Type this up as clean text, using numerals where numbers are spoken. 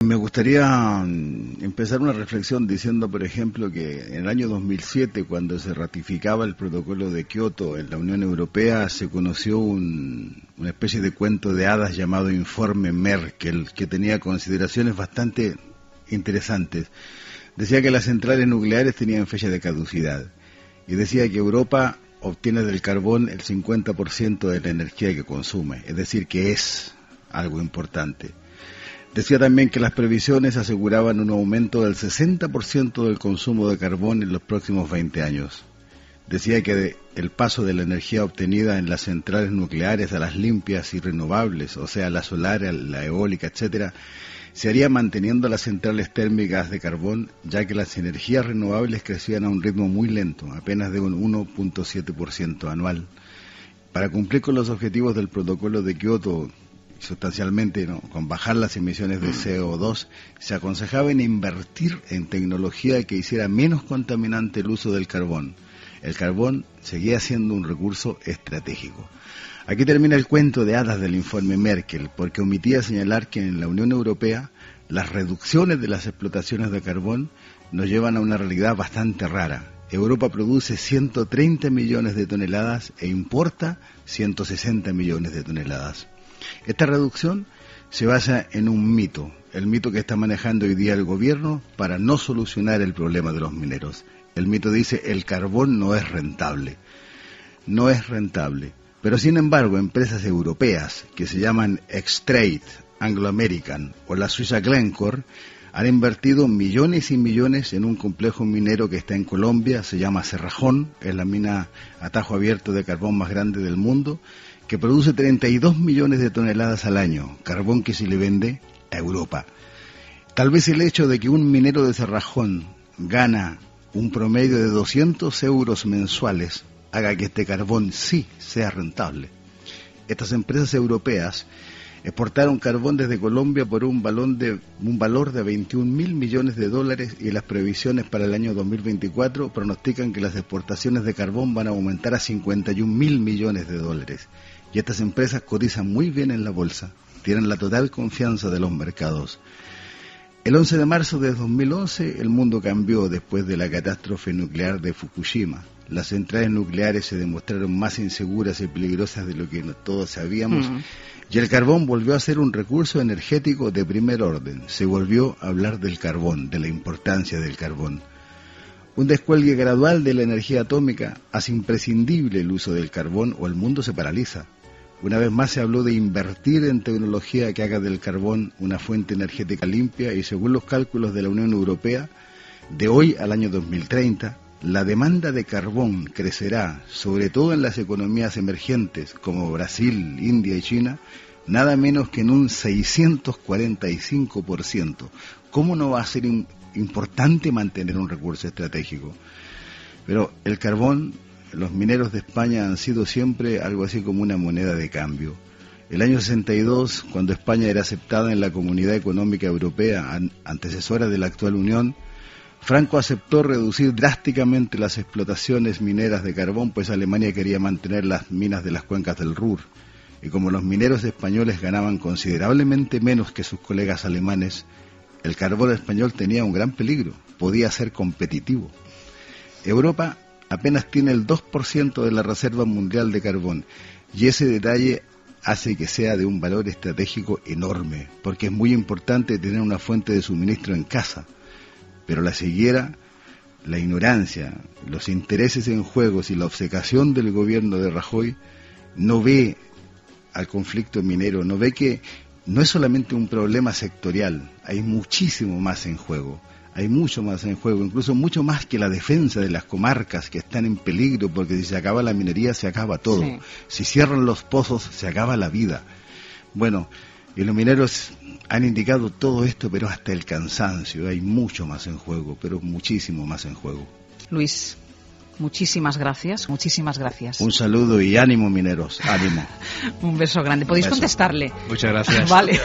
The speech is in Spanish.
Me gustaría empezar una reflexión diciendo, por ejemplo, que en el año 2007, cuando se ratificaba el protocolo de Kioto en la Unión Europea, se conoció una especie de cuento de hadas llamado Informe Merkel, que tenía consideraciones bastante interesantes. Decía que las centrales nucleares tenían fecha de caducidad y decía que Europa obtiene del carbón el 50% de la energía que consume, es decir, que es algo importante. Decía también que las previsiones aseguraban un aumento del 60% del consumo de carbón en los próximos 20 años. Decía que el paso de la energía obtenida en las centrales nucleares a las limpias y renovables, o sea, la solar, la eólica, etcétera, se haría manteniendo las centrales térmicas de carbón, ya que las energías renovables crecían a un ritmo muy lento, apenas de un 1.7% anual. Para cumplir con los objetivos del protocolo de Kioto, sustancialmente, ¿no?, con bajar las emisiones de CO2, se aconsejaba en invertir en tecnología que hiciera menos contaminante el uso del carbón. El carbón seguía siendo un recurso estratégico. Aquí termina el cuento de hadas del informe Merkel, porque omitía señalar que en la Unión Europea las reducciones de las explotaciones de carbón nos llevan a una realidad bastante rara. Europa produce 130 millones de toneladas e importa 160 millones de toneladas. Esta reducción se basa en un mito, el mito que está manejando hoy día el gobierno para no solucionar el problema de los mineros. El mito dice: el carbón no es rentable. No es rentable. Pero sin embargo, empresas europeas que se llaman Xstrata, Anglo American o la suiza Glencore han invertido millones y millones en un complejo minero que está en Colombia, se llama Cerrejón, es la mina a tajo abierto de carbón más grande del mundo, que produce 32 millones de toneladas al año, carbón que se le vende a Europa. Tal vez el hecho de que un minero de Cerrejón gana un promedio de 200 euros mensuales haga que este carbón sí sea rentable. Estas empresas europeas exportaron carbón desde Colombia por un valor de 21.000 millones de dólares y las previsiones para el año 2024 pronostican que las exportaciones de carbón van a aumentar a 51.000 millones de dólares. Y estas empresas cotizan muy bien en la bolsa, tienen la total confianza de los mercados. El 11 de marzo de 2011 el mundo cambió después de la catástrofe nuclear de Fukushima. Las centrales nucleares se demostraron más inseguras y peligrosas de lo que todos sabíamos. Y el carbón volvió a ser un recurso energético de primer orden. Se volvió a hablar del carbón, de la importancia del carbón. Un descuelgue gradual de la energía atómica hace imprescindible el uso del carbón o el mundo se paraliza. Una vez más se habló de invertir en tecnología que haga del carbón una fuente energética limpia y según los cálculos de la Unión Europea, de hoy al año 2030, la demanda de carbón crecerá, sobre todo en las economías emergentes como Brasil, India y China, nada menos que en un 645%. ¿Cómo no va a ser importante mantener un recurso estratégico? Pero el carbón, los mineros de España han sido siempre algo así como una moneda de cambio. El año 62, cuando España era aceptada en la Comunidad Económica Europea, antecesora de la actual Unión, Franco aceptó reducir drásticamente las explotaciones mineras de carbón, pues Alemania quería mantener las minas de las cuencas del Ruhr. Y como los mineros españoles ganaban considerablemente menos que sus colegas alemanes, el carbón español tenía un gran peligro, podía ser competitivo. Europa apenas tiene el 2% de la reserva mundial de carbón, y ese detalle hace que sea de un valor estratégico enorme, porque es muy importante tener una fuente de suministro en casa. Pero la ceguera, la ignorancia, los intereses en juegos y la obcecación del gobierno de Rajoy no ve al conflicto minero, no ve que no es solamente un problema sectorial, hay muchísimo más en juego, hay mucho más en juego, incluso mucho más que la defensa de las comarcas que están en peligro, porque si se acaba la minería se acaba todo, sí. Si cierran los pozos se acaba la vida. Bueno, y los mineros han indicado todo esto, pero hasta el cansancio. Hay mucho más en juego, pero muchísimo más en juego. Luis, muchísimas gracias, muchísimas gracias. Un saludo y ánimo, mineros, ánimo. Un beso grande. ¿Podéis contestarle? Muchas gracias. Vale.